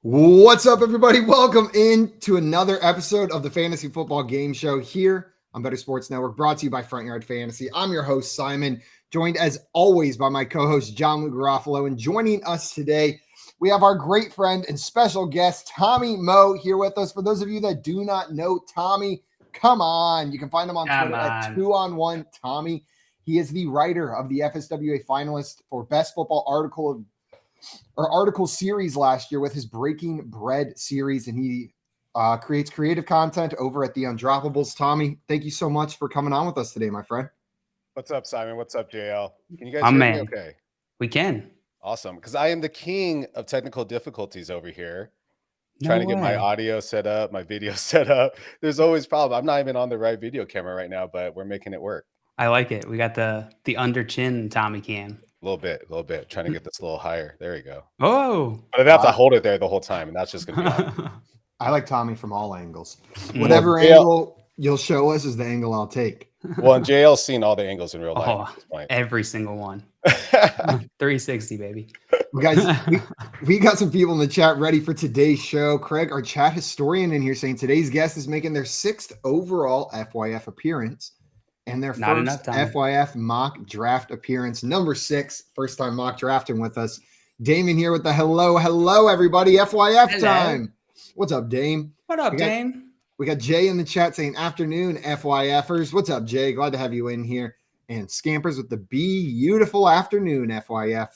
What's up, everybody? Welcome in to another episode of the Fantasy Football Game Show here on Better Sports Network, brought to you by Front Yard Fantasy. I'm your host, Simon, joined as always by my co-host, John Lou Garofalo. And joining us today, we have our great friend and special guest, Tommy Moe, here with us. For those of you that do not know Tommy, come on. You can find him on Twitter at 2on1 Tommy. He is the writer of the FSWA finalist for Best Football Article series last year with his Breaking Bread series, and he creates creative content over at The Undroppables. Tommy, thank you so much for coming on with us today, my friend. What's up, Simon? What's up, JL? Can you guys hear me okay? We can. Awesome, because I am the king of technical difficulties over here. Trying to get my audio set up, my video set up. There's always problem. I'm not even on the right video camera right now, but we're making it work. I like it. We got the under chin Tommy can. A little bit. Trying to get this a little higher. There we go. Oh. But I have to hold it there the whole time, and that's just going to be I like Tommy from all angles. Whatever angle you'll show us is the angle I'll take. Well, and JL's seen all the angles in real life at this point. Every single one. 360, baby. Well, guys, we got some people in the chat ready for today's show. Craig, our chat historian, in here saying today's guest is making their 6th overall FYF appearance and their first FYF mock draft appearance. Number 6, first time mock drafting with us. Damon here with the hello, everybody. FYF time. What's up, Dame? What up, Dame? We got Jay in the chat saying afternoon, FYFers. What's up, Jay? Glad to have you in here. And Scampers with the beautiful afternoon, FYF.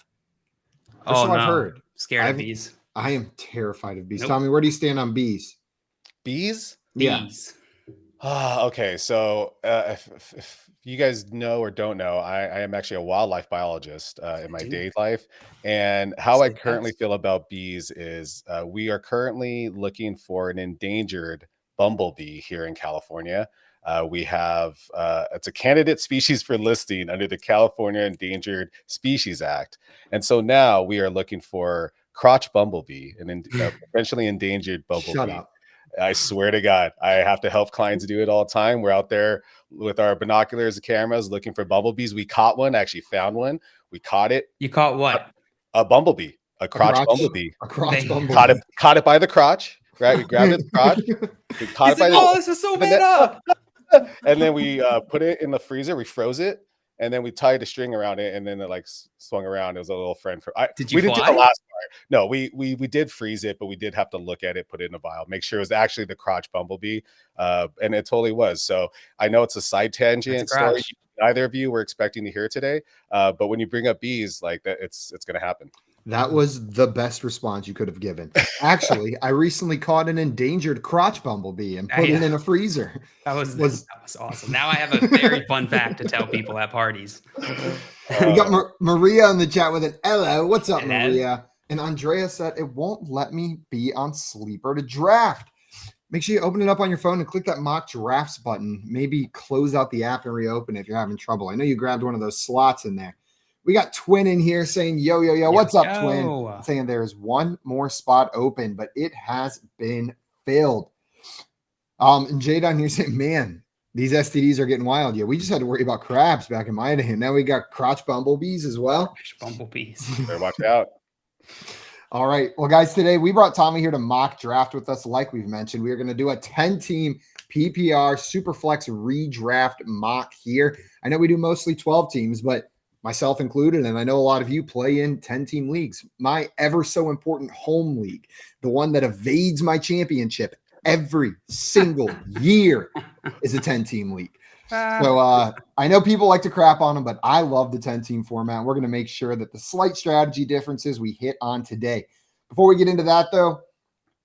No. I've heard. Scared of bees. I am terrified of bees. Nope. Tommy, where do you stand on bees? Bees? Yeah. Okay. So if you guys know or don't know, I am actually a wildlife biologist in my day life. And how I currently feel about bees is we are currently looking for an endangered bumblebee here in California. We have it's a candidate species for listing under the California Endangered Species Act. And so now we are looking for crotch bumblebee, an potentially endangered bumblebee. Shut up. I swear to God, I have to help clients do it all the time. We're out there with our binoculars and cameras looking for bumblebees. We caught one, actually found one. We caught it. You caught what? A bumblebee, a crotch bumblebee. A crotch bumblebee. Caught it by the crotch, right? We grabbed its crotch. We caught it by this is so made up. And then we put it in the freezer. We froze it. And then we tied a string around it, and then it like swung around. It was a little friend for. Did you? We didn't do the last part. No, we did freeze it, but we did have to look at it, put it in a vial, make sure it was actually the crotch bumblebee, and it totally was. So I know it's a side tangent story. Neither of you were expecting to hear today, but when you bring up bees, like that, it's going to happen. That was the best response you could have given. Actually, I recently caught an endangered crotch bumblebee and put it in a freezer. That was awesome. Now I have a very fun fact to tell people at parties. We got Maria in the chat with an hello. What's up, Maria? And Andrea said, it won't let me be on Sleeper to draft. Make sure you open it up on your phone and click that mock drafts button. Maybe close out the app and reopen it if you're having trouble. I know you grabbed one of those slots in there. We got Twin in here saying, yo. What's up, Twin? Saying there's one more spot open, but it has been filled. And Jay down here saying, man, these STDs are getting wild. Yeah, we just had to worry about crabs back in my day. And now we got crotch bumblebees as well. Bumblebees. Better watch out. All right. Well, guys, today we brought Tommy here to mock draft with us. Like we've mentioned, we are going to do a 10-team PPR SuperFlex redraft mock here. I know we do mostly 12 teams, but myself included, and I know a lot of you play in 10-team leagues. My ever so important home league, the one that evades my championship every single year, is a 10-team league. So I know people like to crap on them, but I love the 10-team format. We're going to make sure that the slight strategy differences we hit on today. Before we get into that, though,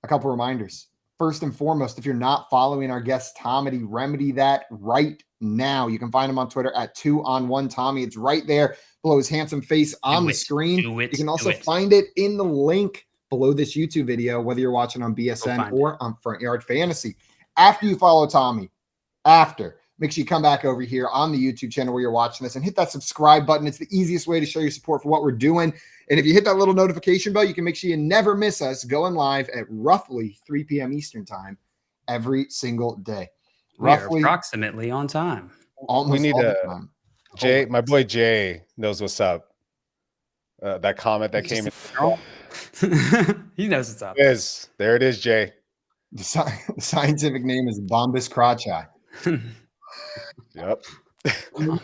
a couple reminders. First and foremost, if you're not following our guest Tommy, remedy that right now. You can find him on Twitter at 2on1 Tommy. It's right there below his handsome face on the screen. You can also find it in the link below this YouTube video, whether you're watching on BSN or on Front Yard Fantasy. After you follow Tommy, make sure you come back over here on the YouTube channel where you're watching this and hit that subscribe button. It's the easiest way to show your support for what we're doing. And if you hit that little notification bell, you can make sure you never miss us going live at roughly 3 p.m. Eastern time every single day. Roughly approximately on time. We need Jay, my boy Jay knows what's up. That comment that came in. He knows what's up. There it is, Jay. The scientific name is Bombus crotchi. Yep.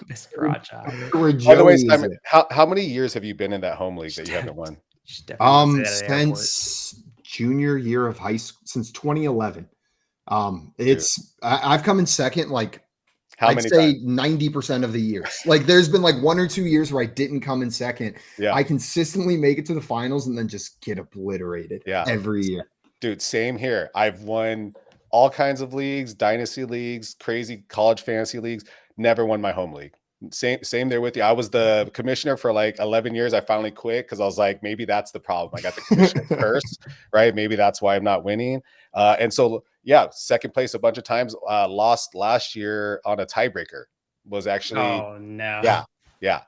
This garage eye. Where By the way, Joey is Simon, at. how many years have you been in that home league that you haven't won? Should definitely not say that at the airport. Since junior year of high school, since 2011. Dude. I've come in second, like How I'd many say times? 90% of the years. Like there's been like 1 or 2 years where I didn't come in second. Yeah. I consistently make it to the finals and then just get obliterated every year. Dude, same here. I've won all kinds of leagues, dynasty leagues, crazy college fantasy leagues, never won my home league. Same there with you. I was the commissioner for like 11 years. I finally quit because I was like, maybe that's the problem. I got the commissioner first, right? Maybe that's why I'm not winning. And so, yeah, second place a bunch of times. Lost last year on a tiebreaker. Was actually, Oh no. yeah.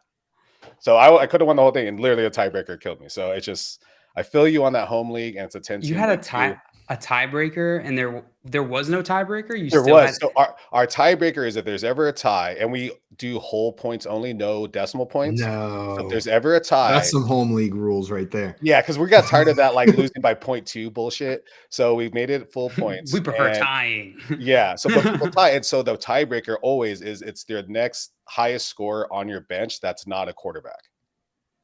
So I could have won the whole thing, and literally a tiebreaker killed me. So it's just, I feel you on that home league, and it's a 10. You had a tiebreaker, and there was no tiebreaker. So our tiebreaker is if there's ever a tie, and we do whole points only, no decimal points. No. So if there's ever a tie, that's some home league rules right there. Yeah, because we got tired of that, like losing by 0.2 bullshit. So we made it full points. We prefer tying. Yeah. So but people tie, and so the tiebreaker always is it's their next highest score on your bench that's not a quarterback.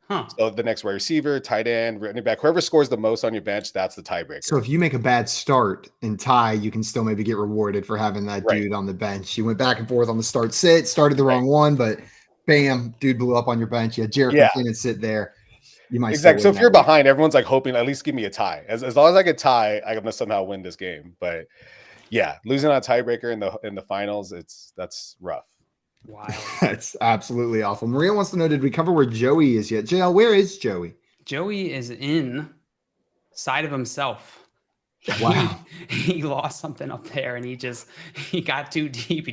Huh. So the next wide receiver, tight end, running back, whoever scores the most on your bench, that's the tiebreaker. So if you make a bad start and tie, you can still maybe get rewarded for having that dude on the bench. You went back and forth on the start sit, started the wrong one, but bam, dude blew up on your bench. You had Jared McKinnon sit there. You might exactly. So if you're behind, everyone's like hoping at least give me a tie. As long as I get tie, I'm gonna somehow win this game. But yeah, losing on a tiebreaker in the finals, that's rough. Wow. That's absolutely awful. Maria wants to know, did we cover where Joey is yet? JL, where is Joey? Joey is inside of himself. Wow. He lost something up there, and he got too deep.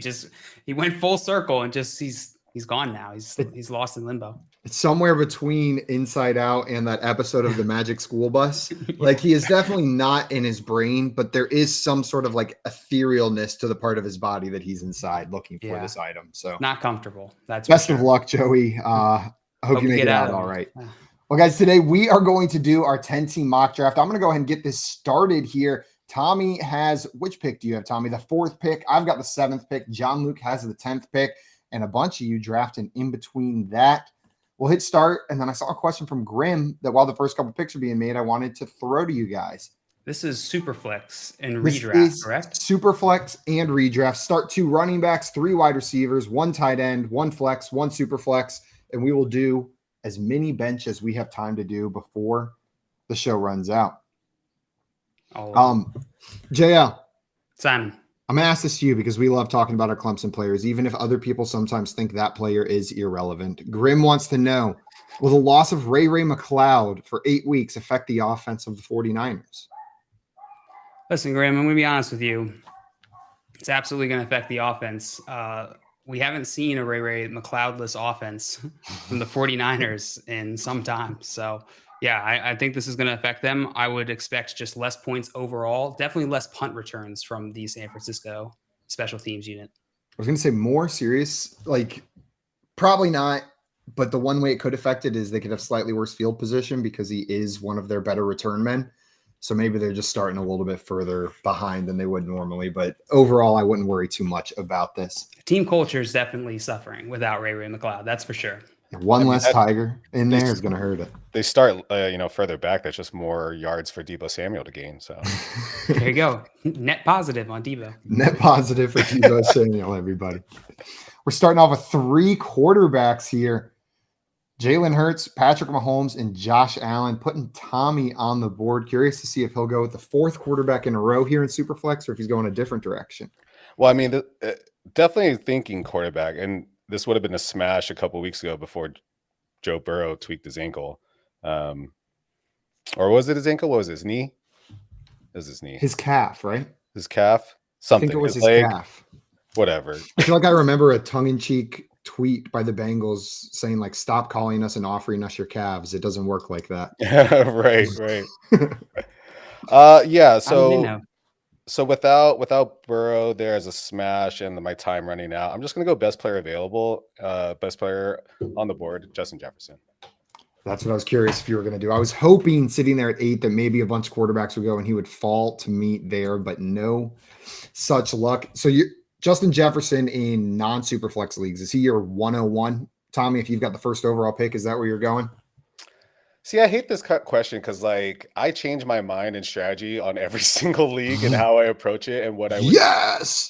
He went full circle, and he's gone now. He's lost in limbo. It's somewhere between Inside Out and that episode of the Magic School Bus. Like he is definitely not in his brain, but there is some sort of like etherealness to the part of his body that he's inside looking for this item. So not comfortable. That's best of luck, Joey. I hope you make it out all right. Well, guys, today we are going to do our 10-team mock draft. I'm going to go ahead and get this started here. Tommy has, which pick do you have, Tommy? The 4th pick. I've got the 7th pick. John Luke has the 10th pick, and a bunch of you drafting in between that. We'll hit start, and then I saw a question from Grim that while the first couple picks are being made, I wanted to throw to you guys. This is Superflex and redraft, correct? Superflex and redraft. Start 2 running backs, 3 wide receivers, 1 tight end, 1 flex, 1 superflex, and we will do as many bench as we have time to do before the show runs out. JL. Simon. I'm going to ask this to you because we love talking about our Clemson players, even if other people sometimes think that player is irrelevant. Grim wants to know, will the loss of Ray McLeod for 8 weeks affect the offense of the 49ers? Listen, Grim, I'm going to be honest with you. It's absolutely going to affect the offense. We haven't seen a Ray McLeod-less offense from the 49ers in some time. So, yeah, I think this is going to affect them. I would expect just less points overall, definitely less punt returns from the San Francisco special teams unit. I was going to say more serious, like probably not, but the one way it could affect it is they could have slightly worse field position because he is one of their better return men. So maybe they're just starting a little bit further behind than they would normally. But overall, I wouldn't worry too much about this. Team culture is definitely suffering without Ray McLeod. That's for sure. One less Tiger in there is going to hurt it. They start, further back. That's just more yards for Deebo Samuel to gain. So there you go. Net positive on Deebo. Net positive for Deebo Samuel, everybody. We're starting off with 3 quarterbacks here. Jalen Hurts, Patrick Mahomes, and Josh Allen, putting Tommy on the board. Curious to see if he'll go with the 4th quarterback in a row here in Superflex or if he's going a different direction. Well, I mean, definitely thinking quarterback, and this would have been a smash a couple of weeks ago before Joe Burrow tweaked his ankle. Or was it his ankle? What was his knee? It was his knee. His calf, right? His calf? Something. I think it was his leg, calf. Whatever. I feel like I remember a tongue-in-cheek tweet by the Bengals saying, like, stop calling us and offering us your calves. It doesn't work like that. Right. Yeah. So without Burrow there as a smash and my time running out, I'm just gonna go best player available, best player on the board, Justin Jefferson. That's what I was curious if you were going to do. I was hoping sitting there at 8 that maybe a bunch of quarterbacks would go and he would fall to meet there, but no such luck. So you Justin Jefferson in non-super flex leagues, is he your 101? Tommy, if you've got the first overall pick, is that where you're going? See, I hate this question because, like, I change my mind and strategy on every single league and how I approach it and what I would. Yes.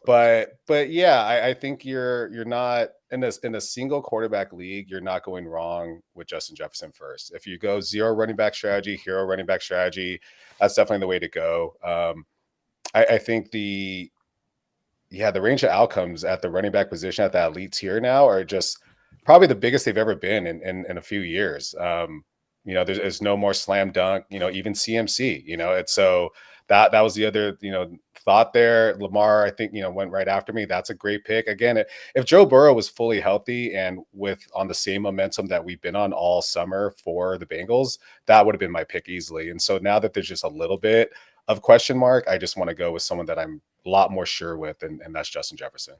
But yeah, I think you're not in a single quarterback league. You're not going wrong with Justin Jefferson first. If you go zero running back strategy, hero running back strategy, that's definitely the way to go. I think the range of outcomes at the running back position at the elite tier now are just probably the biggest they've ever been in a few years. There's no more slam dunk, even CMC, it's so that was the other, thought there. Lamar, I think, went right after me. That's a great pick. Again, if Joe Burrow was fully healthy and on the same momentum that we've been on all summer for the Bengals, that would have been my pick easily. And so now that there's just a little bit of question mark, I just want to go with someone that I'm a lot more sure with, and that's Justin Jefferson.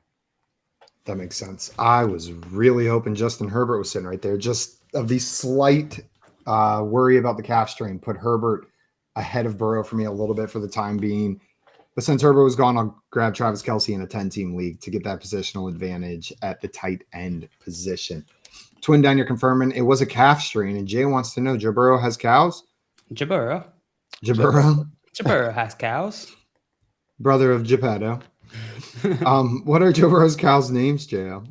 That makes sense. I was really hoping Justin Herbert was sitting right there. Just of the slight worry about the calf strain, put Herbert ahead of Burrow for me a little bit for the time being. But since Herbert was gone, I'll grab Travis Kelce in a 10-team league to get that positional advantage at the tight end position. Twin down, you're confirming it was a calf strain, and Jay wants to know, Joe Burrow has cows? Jaburo has cows. Brother of Geppetto. What are Joe Burrow's cows' names, J.O.?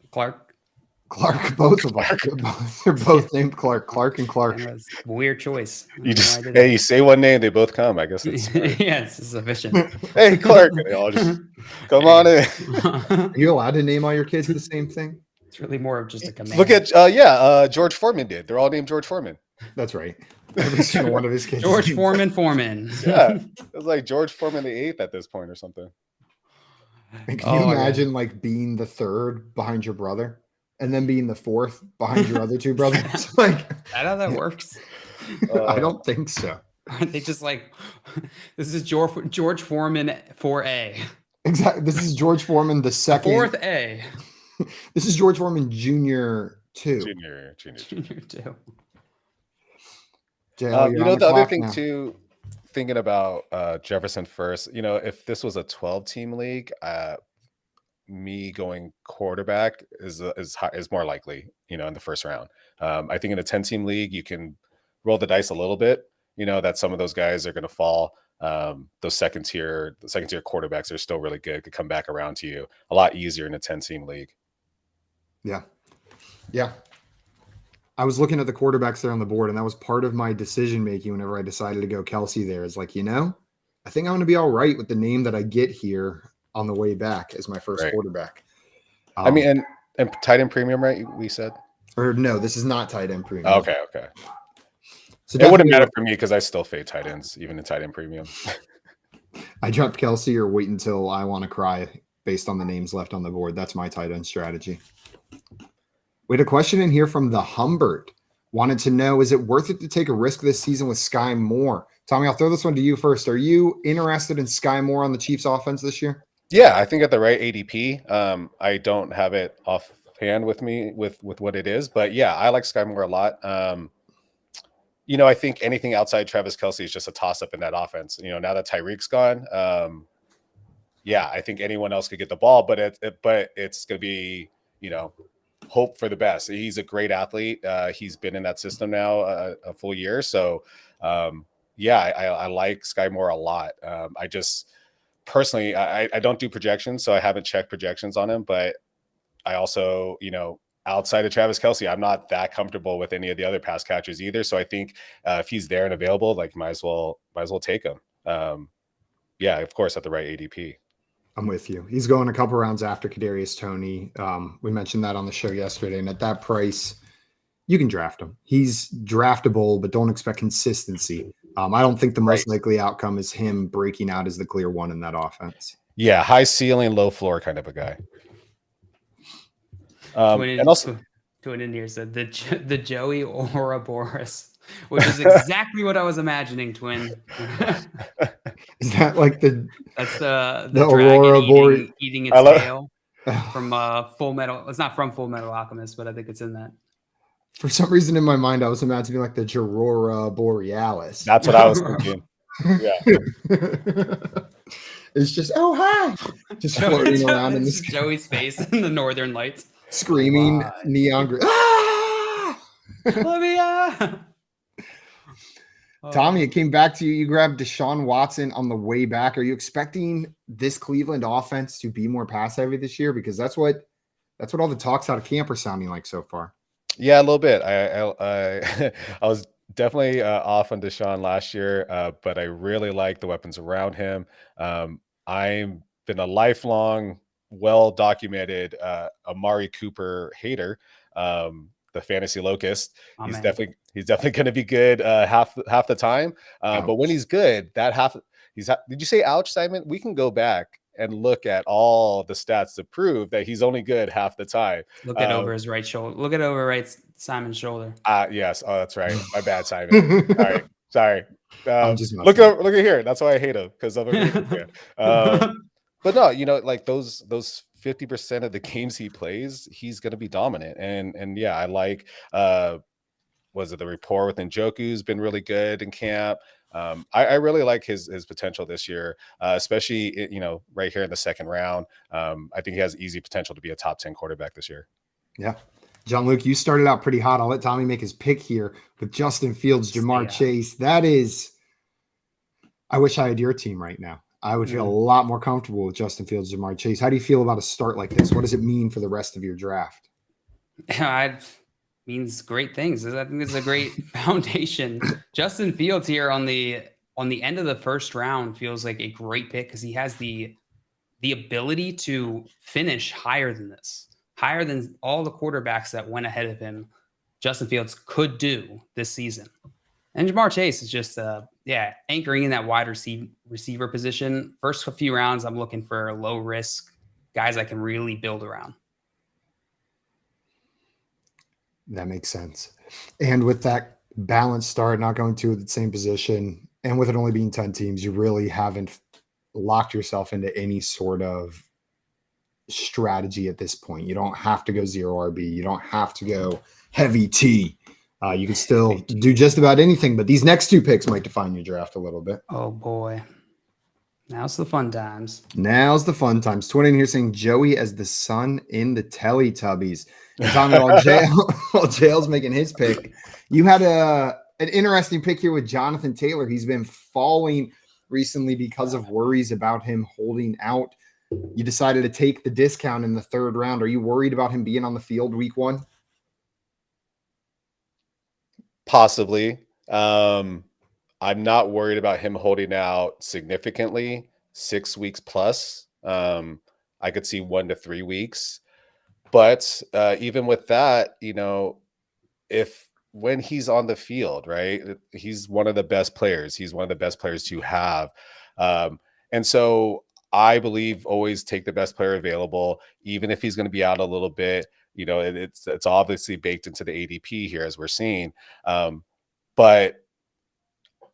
Clark, both of them. They're both named Clark. Clark and Clark. Weird choice. You say one name, they both come. I guess it's yes, it's sufficient. Hey, Clark, they all just come on in. Are you allowed to name all your kids the same thing? It's really more of just a command. Look at George Foreman did. They're all named George Foreman. That's right. Every single one of his kids. George Foreman. Yeah, it was like George Foreman the 8th at this point or something. And can you imagine like being the third behind your brother and then being the 4th behind your other two brothers? Like, is that how that works? I don't think so. Aren't they just like, this is George Foreman 4A? Exactly. This is George Foreman the second. 4th A. This is George Foreman Junior 2. Junior 2. JL, the other thing now. Too, thinking about Jefferson first, if this was a 12-team league, me going quarterback is more likely, in the first round. I think in a 10-team league, you can roll the dice a little bit, that some of those guys are going to fall. Those second tier quarterbacks are still really good, could come back around to you a lot easier in a 10-team league. Yeah. I was looking at the quarterbacks there on the board, and that was part of my decision making whenever I decided to go Kelce there. Is like, I think I'm going to be all right with the name that I get here on the way back as my first quarterback. And tight end premium, right? We said, or no, this is not tight end premium. Okay. So it wouldn't matter for me because I still fade tight ends, even in tight end premium. I dropped Kelce or wait until I want to cry based on the names left on the board. That's my tight end strategy. We had a question in here from the Humbert. Wanted to know, is it worth it to take a risk this season with Sky Moore? Tommy, I'll throw this one to you first. Are you interested in Sky Moore on the Chiefs offense this year? Yeah, I think at the right ADP. I don't have it offhand with me with what it is, but yeah, I like Sky Moore a lot. I think anything outside Travis Kelce is just a toss-up in that offense. Now that Tyreek's gone, I think anyone else could get the ball, but it's going to be, hope for the best. He's a great athlete. He's been in that system now a full year. So, I like Sky Moore a lot. I just personally, I don't do projections, so I haven't checked projections on him. But I also, outside of Travis Kelce, I'm not that comfortable with any of the other pass catchers either. So I think if he's there and available, like might as well take him. Of course, at the right ADP. I'm with you. He's going a couple rounds after Kadarius Toney. We mentioned that on the show yesterday, and at that price, you can draft him. He's draftable, but don't expect consistency. I don't think the most likely outcome is him breaking out as the clear one in that offense. Yeah, high ceiling, low floor kind of a guy. And also, Twin in here said the Joey Ouroboros, which is exactly what I was imagining, Twin. Is that like that's the dragon eating its tail from Full Metal? It's not from Full Metal Alchemist, but I think it's in that. For some reason in my mind, I was imagining like the Aurora Borealis. That's what I was thinking. Yeah. It's just, oh, hi. Just floating around in the sky. Joey's face in the northern lights. Screaming neon green. Ah! Olivia! Tommy, it came back to you. You grabbed Deshaun Watson on the way back. Are you expecting this Cleveland offense to be more pass heavy this year? Because that's what all the talks out of camp are sounding like so far. Yeah, a little bit. I I was definitely off on Deshaun last year, but I really like the weapons around him. I've been a lifelong, well documented Amari Cooper hater. The fantasy locust. Oh, He's man. definitely going to be good half the time. But when he's good, that half did you say ouch, Simon? We can go back and look at all the stats to prove that he's only good half the time. Look at over his right shoulder. Look at over right Simon's shoulder. Yes. Oh, that's right. My bad, Simon. Sorry. I'm just look at here. That's why I hate him, because I'm a Ravens fan. But no, like those 50% of the games he plays, he's going to be dominant. And yeah, I like was it the rapport with Njoku's been really good in camp. I really like his potential this year, especially right here in the second round. I think he has easy potential to be a top 10 quarterback this year. Yeah. John Luke, you started out pretty hot. I'll let Tommy make his pick here with Justin Fields, Jamar Chase. I wish I had your team right now. I would feel a lot more comfortable with Justin Fields, Jamar Chase. How do you feel about a start like this? What does it mean for the rest of your draft? It means great things. I think it's a great foundation. Justin Fields here on the end of the first round feels like a great pick because he has the ability to finish higher than this, higher than all the quarterbacks that went ahead of him. Justin Fields could do this season. And Jamar Chase is just, anchoring in that wide receiver position. First few rounds, I'm looking for low risk guys I can really build around. That makes sense. And with that balanced start, not going to the same position, and with it only being 10 teams, you really haven't locked yourself into any sort of strategy at this point. You don't have to go zero RB. You don't have to go heavy T. You can still do just about anything, but these next two picks might define your draft a little bit. Oh, boy. Now's the fun times. Now's the fun times. Twin in here saying Joey as the son in the Teletubbies. And Tommy, while Jail's making his pick, you had an interesting pick here with Jonathan Taylor. He's been falling recently because of worries about him holding out. You decided to take the discount in the third round. Are you worried about him being on the field week one? Possibly. I'm not worried about him holding out significantly 6 weeks plus. I could see 1 to 3 weeks. But even with that, if when he's on the field, right, he's one of the best players. He's one of the best players to have. And so I believe always take the best player available, even if he's going to be out a little bit. It's obviously baked into the ADP here, as we're seeing. But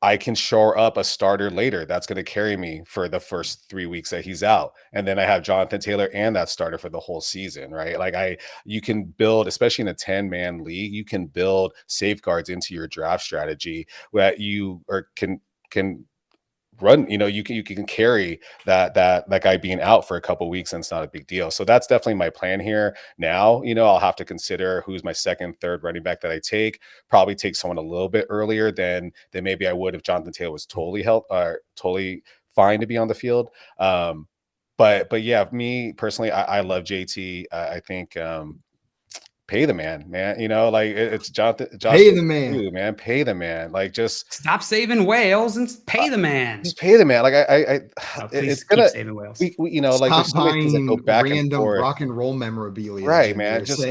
I can shore up a starter later that's going to carry me for the first 3 weeks that he's out. And then I have Jonathan Taylor and that starter for the whole season, right? Like you can build, especially in a 10-man league, you can build safeguards into your draft strategy that you can run, you can carry that guy being out for a couple of weeks, and it's not a big deal. So that's definitely my plan here. Now, I'll have to consider who's my second, third running back that I take. Probably take someone a little bit earlier than maybe I would if Jonathan Taylor was totally fine to be on the field. But yeah, me personally, I love JT. I think pay the man. It's Jonathan. Pay the man, too, man. Pay the man. Like, just stop saving whales and pay the man. Just pay the man. Like it's gonna keep saving whales. Stop there's so many things that go back random and forth. rock and roll memorabilia, right, man? Just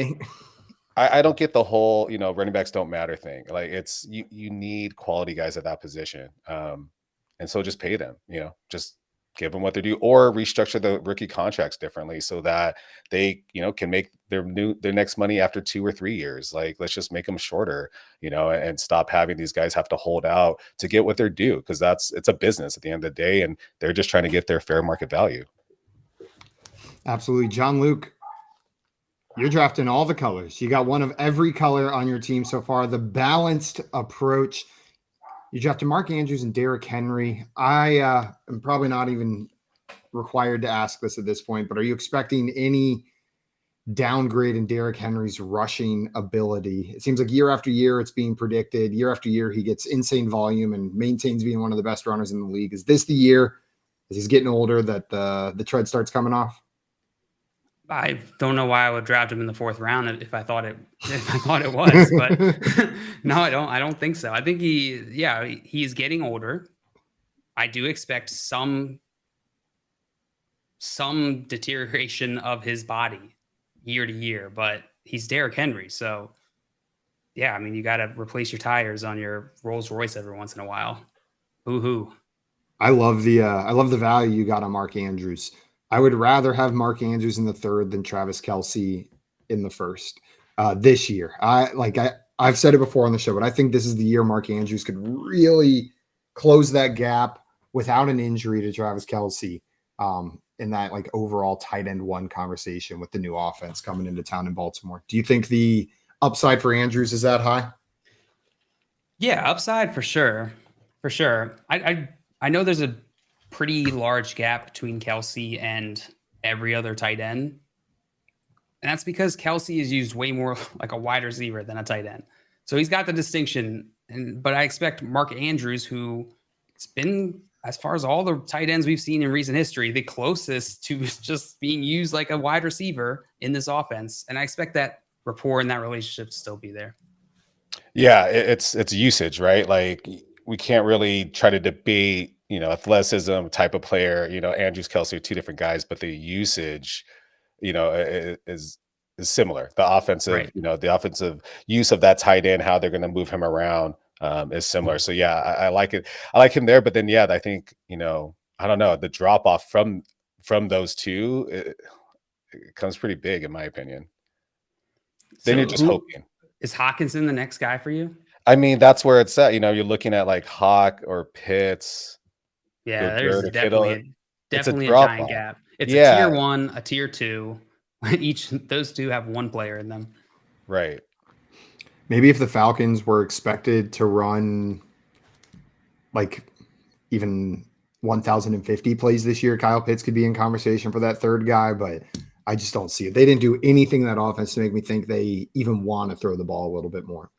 I don't get the whole running backs don't matter thing. Like, it's you need quality guys at that position, and so just pay them. Just give them what they do, or restructure the rookie contracts differently so that they, can make their next money after 2 or 3 years. Like, let's just make them shorter, and stop having these guys have to hold out to get what they're due. Cause it's a business at the end of the day, and they're just trying to get their fair market value. Absolutely. John Luke, You're drafting all the colors. You got one of every color on your team so far. The balanced approach. You drafted Mark Andrews and Derrick Henry. I am probably not even required to ask this at this point, but are you expecting any downgrade in Derrick Henry's rushing ability? It seems like year after year it's being predicted. Year after year he gets insane volume and maintains being one of the best runners in the league. Is this the year, as he's getting older, that the tread starts coming off? I don't know why I would draft him in the 4th round if I thought it was, but no, I don't think so. I think he's getting older. I do expect some deterioration of his body year to year, but he's Derrick Henry, so yeah, I mean, you got to replace your tires on your Rolls Royce every once in a while. Boo-hoo. I love the value you got on Mark Andrews. I would rather have Mark Andrews in the 3rd than Travis Kelce in the 1st this year. I've said it before on the show, but I think this is the year Mark Andrews could really close that gap without an injury to Travis Kelce in that like overall tight end 1 conversation with the new offense coming into town in Baltimore. Do you think the upside for Andrews is that high? Yeah, upside for sure. For sure. I know there's a pretty large gap between Kelce and every other tight end. And that's because Kelce is used way more like a wide receiver than a tight end. So he's got the distinction. But I expect Mark Andrews, who has been, as far as all the tight ends we've seen in recent history, the closest to just being used like a wide receiver in this offense. And I expect that rapport and that relationship to still be there. Yeah, it's usage, right? Like we can't really try to debate, athleticism type of player. Andrews, Kelce are 2 different guys, but the usage, is similar. The offensive, Right. The offensive use of that tight end, how they're going to move him around, is similar. So yeah, I like it. I like him there, but then I think I don't know, the drop off from those 2 it comes pretty big in my opinion. Then you're just hoping. Is Hawkinson the next guy for you? I mean, that's where it's at. You're looking at like Hawk or Pitts. Yeah, Gilbert there's or Kittle. definitely a drop giant off. gap. It's a Yeah, tier 1, a tier 2. Those 2 have 1 player in them. right. Maybe if the Falcons were expected to run like even 1,050 plays this year, Kyle Pitts could be in conversation for that 3rd guy, but I just don't see it. They didn't do anything in that offense to make me think they even want to throw the ball a little bit more.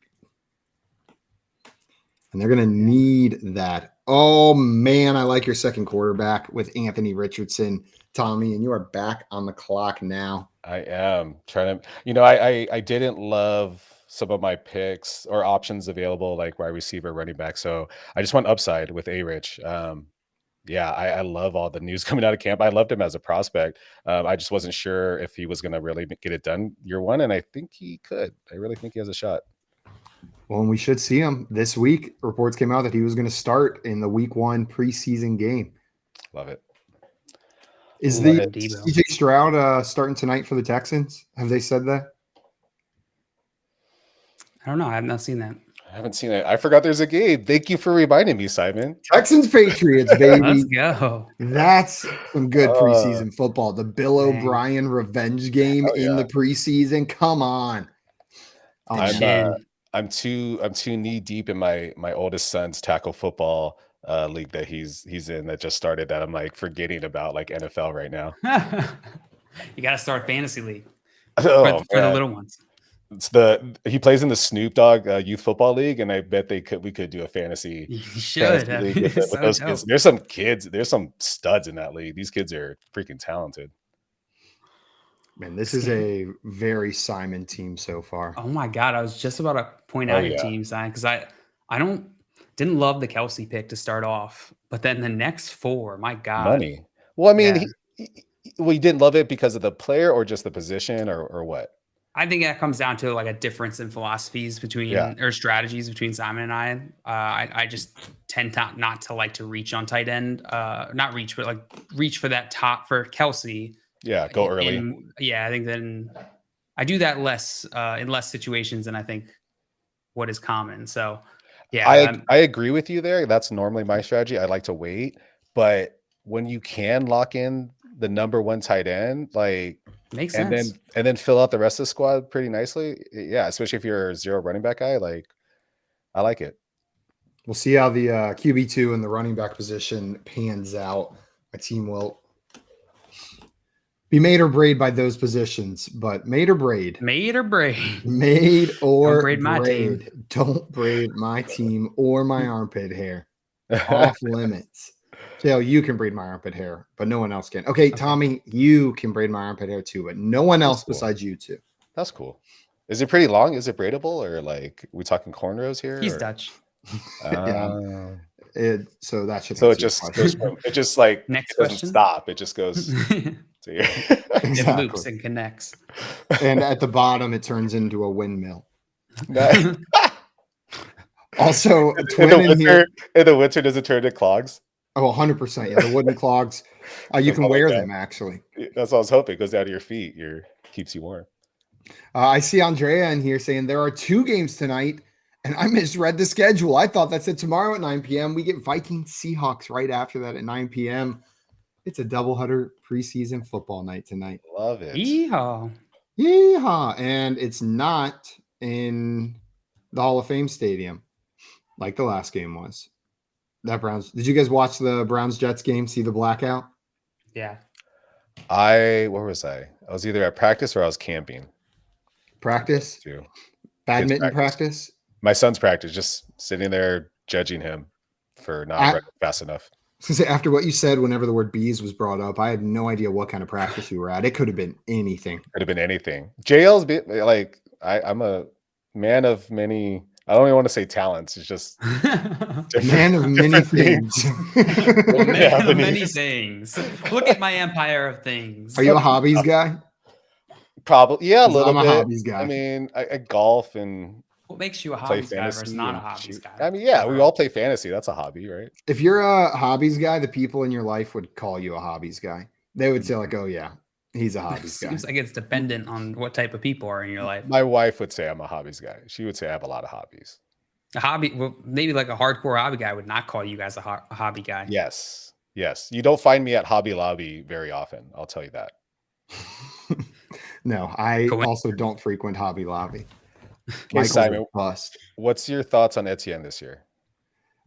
And they're going to need that. Oh, man, I like your second quarterback with Anthony Richardson, Tommy, and you are back on the clock now. I am trying to, I didn't love some of my picks or options available, like wide receiver, running back. So I just went upside with A-Rich. I love all the news coming out of camp. I loved him as a prospect. I just wasn't sure if he was going to really get it done year 1, and I think he could. I really think he has a shot. Well, and we should see him this week. Reports came out that he was going to start in the week 1 preseason game. Love it. Is CJ Stroud starting tonight for the Texans? Have they said that? I don't know. I have not seen that. I haven't seen it. I forgot there's a game. Thank you for reminding me, Simon. Texans Patriots, baby. Let's go. That's some good preseason football. The Bill O'Brien revenge game in the preseason. Come on. I'm too knee deep in my oldest son's tackle football league that he's in that just started, that I'm like forgetting about like NFL right now. You got to start fantasy league for the little ones. He plays in the Snoop Dogg youth football league, and I bet we could do a fantasy. You should. Fantasy league with those kids. There's some studs in that league. These kids are freaking talented. Man, this is a very Simon team so far. Oh my God, I was just about to point out your team, Simon, because I didn't love the Kelce pick to start off, but then the next 4, my God, money. Well, I mean, we didn't love it because of the player or just the position or what? I think that comes down to like a difference in philosophies between or strategies between Simon and I. I just tend not to like to reach on tight end, not reach, but like reach for that top for Kelce. Yeah, go early. I think then I do that less in less situations than I think what is common. So yeah, I agree with you there. That's normally my strategy. I like to wait, but when you can lock in the number 1 tight end, like Makes sense. And then fill out the rest of the squad pretty nicely. Yeah, especially if you're a 0 running back guy. Like, I like it. We'll see how the QB2 and the running back position pans out. My team will be made or braid by those positions, but made or braid. Made or braid. Made or Don't braid my team. braid. Don't braid my team or my armpit hair. Off limits. Dale, you can braid my armpit hair, but no one else can. Okay, Tommy, you can braid my armpit hair too, but no one else besides you two. That's cool. Is it pretty long? Is it braidable, or like we talking cornrows here? He's Dutch. So that should. So it just goes from, it just like Next it doesn't question. stop. It just goes to your It loops and connects. And at the bottom, it turns into a windmill. Nice. Also, in the winter, does it turn to clogs? Oh, 100%. Yeah, the wooden clogs. You can wear them, actually. That's what I was hoping. It goes down to your feet. Keeps you warm. I see Andrea in here saying there are 2 games tonight, and I misread the schedule. I thought that said tomorrow at 9 p.m. We get Vikings Seahawks right after that at 9 p.m. It's a doubleheader preseason football night tonight. Love it. Yeehaw. Yeehaw. And it's not in the Hall of Fame stadium like the last game was. Did you guys watch the Browns-Jets game, see the blackout? Yeah. Where was I? I was either at practice or I was camping. Practice? Too. Badminton practice? My son's practice, just sitting there judging him for not running fast enough. I was gonna say, after what you said, whenever the word bees was brought up, I had no idea what kind of practice you were at. It could have been anything. Could have been anything. JL's like, I'm a man of many. I don't even want to say talents. It's just man of many things. Man of many things. Look at my empire of things. Are you a hobbies guy? Probably, yeah, a little bit. I'm a hobbies guy. I mean, I golf and what makes you a hobbies guy versus not a hobbies guy? I mean, yeah, we all play fantasy. That's a hobby, right? If you're a hobbies guy, the people in your life would call you a hobbies guy. They would say like, "Oh yeah, he's a hobbies guy." Seems like it's dependent on what type of people are in your life. My wife would say I'm a hobbies guy. She would say I have a lot of hobbies. A hobby, well, maybe like a hardcore hobby guy would not call you guys a hobby guy. Yes. You don't find me at Hobby Lobby very often. I'll tell you that. No, I also don't frequent Hobby Lobby. Okay, Simon, what's your thoughts on Etienne this year?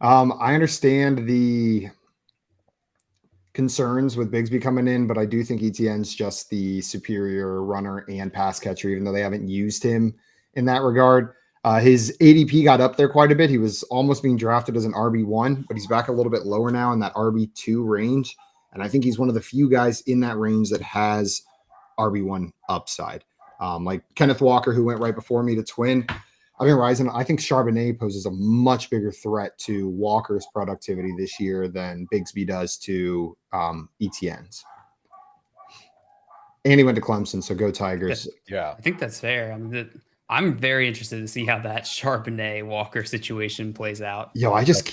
I understand the concerns with Bigsby coming in, but I do think Etienne's just the superior runner and pass catcher, even though they haven't used him in that regard. His ADP got up there quite a bit. He was almost being drafted as an RB1, but he's back a little bit lower now in that RB2 range. And I think he's one of the few guys in that range that has RB1 upside. Like Kenneth Walker, who went right before me to Twin. I've been rising. I think Charbonnet poses a much bigger threat to Walker's productivity this year than Bigsby does to Etienne's. And he went to Clemson, so go Tigers. Yeah, I think that's fair. I mean, I'm very interested to see how that Charbonnet Walker situation plays out. Yo, I just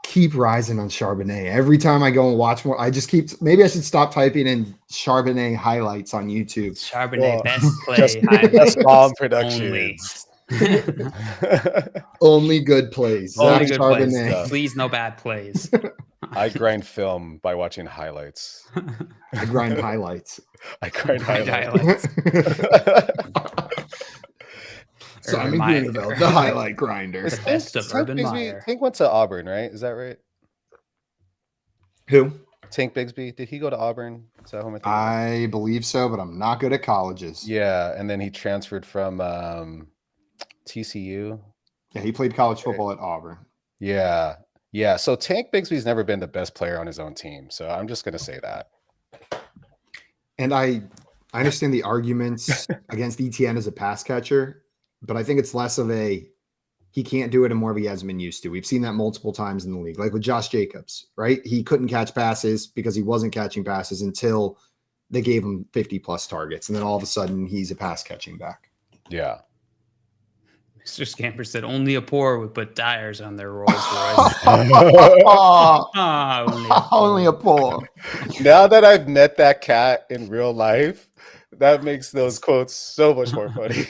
keep rising on Charbonnet. Every time I go and watch more, I just keep. Maybe I should stop typing in Charbonnet highlights on YouTube. Charbonnet best play highlights. Bomb Productions. Only good plays. Only good plays. Please, no bad plays. I grind film by watching highlights. I grind highlights. I grind highlights. So I'm Greenville, the highlight grinder. The best of Urban Meyer. Tank went to Auburn, right? Is that right? Who? Tank Bigsby. Did he go to Auburn? Is that who I believe so, but I'm not good at colleges. Yeah, and then he transferred from TCU. Yeah, he played college football at Auburn. Yeah. So Tank Bigsby's never been the best player on his own team. So I'm just going to say that. And I understand the arguments against Etienne as a pass catcher, but I think it's less of he can't do it and more of he hasn't been used to. We've seen that multiple times in the league, like with Josh Jacobs, right? He couldn't catch passes because he wasn't catching passes until they gave him 50+ targets. And then all of a sudden he's a pass catching back. Yeah. Mr. Scamper said only a poor would put tires on their Rolls Royce. Only a poor. Now that I've met that cat in real life, that makes those quotes so much more funny.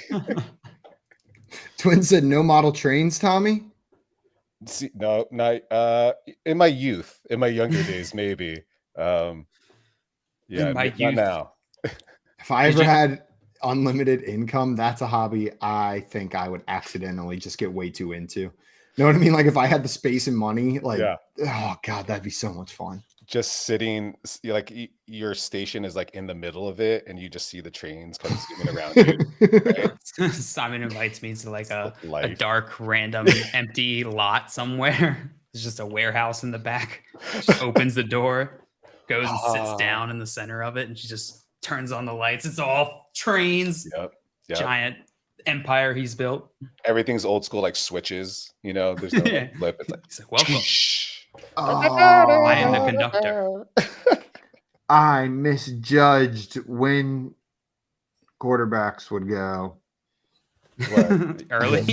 Twin said no model trains, Tommy? See, no, not in my younger days, maybe. Yeah, in my not youth. now. If I ever had unlimited income, that's a hobby I think I would accidentally just get way too into. Know what I mean? Like if I had the space and money, like, oh God, that'd be so much fun. Just sitting, like your station is like in the middle of it, and you just see the trains kind of zooming around you. Right? Simon invites me to like a Life. dark, random, empty lot somewhere. There's just a warehouse in the back. She opens the door, goes and sits down in the center of it, and she just turns on the lights. It's all trains. Yep. Giant empire he's built. Everything's old school, like switches. You know, there's no like, flip. It's like, he's like, welcome. I am the conductor. I misjudged when quarterbacks would go. Early.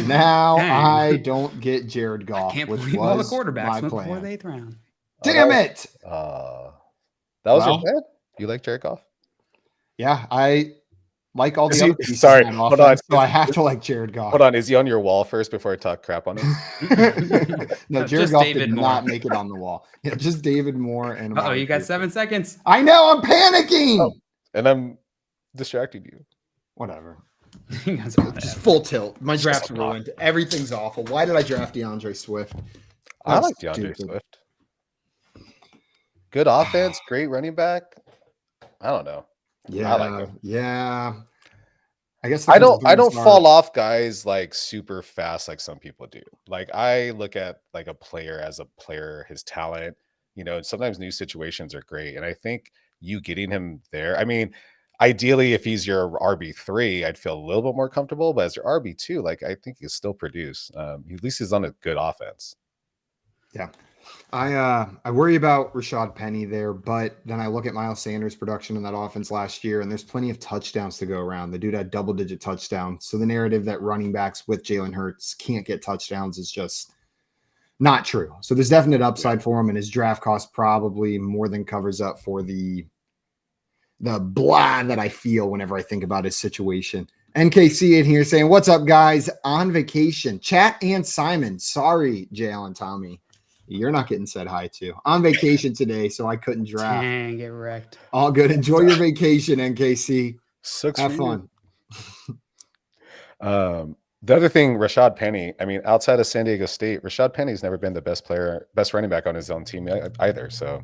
Now I don't get Jared Goff, I can't which believe was all the quarterbacks my went plan. before the 8th round. Damn it! That was your plan? You like Jared Goff? Yeah, I like all the other pieces. Sorry, hold on. So I have to like Jared Goff. Hold on, is he on your wall first before I talk crap on him? No, Jared Goff did not make it on the wall. Yeah, just David Moore and. Oh, you got 7 seconds. I know. I'm panicking. And I'm distracting you. Whatever. Just full tilt. My draft's ruined. Everything's awful. Why did I draft DeAndre Swift? I like DeAndre Swift. Good offense, great running back. I don't know. Yeah, I like him. Yeah. I guess I don't fall off guys like super fast like some people do. Like I look at like a player as a player, his talent. You know, sometimes new situations are great, and I think you getting him there. I mean, ideally, if he's your RB3, I'd feel a little bit more comfortable. But as your RB2, like I think he'll still produce. At least he's on a good offense. Yeah. I worry about Rashad Penny there, but then I look at Miles Sanders' production in that offense last year, and there's plenty of touchdowns to go around. The dude had double-digit touchdowns. So the narrative that running backs with Jalen Hurts can't get touchdowns is just not true. So there's definite upside for him, and his draft cost probably more than covers up for the blah that I feel whenever I think about his situation. NKC in here saying, "What's up, guys? On vacation. Chat and Simon. Sorry, JL and Tommy. You're not getting said hi to. On vacation today, so I couldn't draft. Dang, get wrecked. All good. Enjoy your vacation, NKC. Sucks. Have fun." The other thing, Rashad Penny, I mean, outside of San Diego State, Rashad Penny's never been the best running back on his own team either. So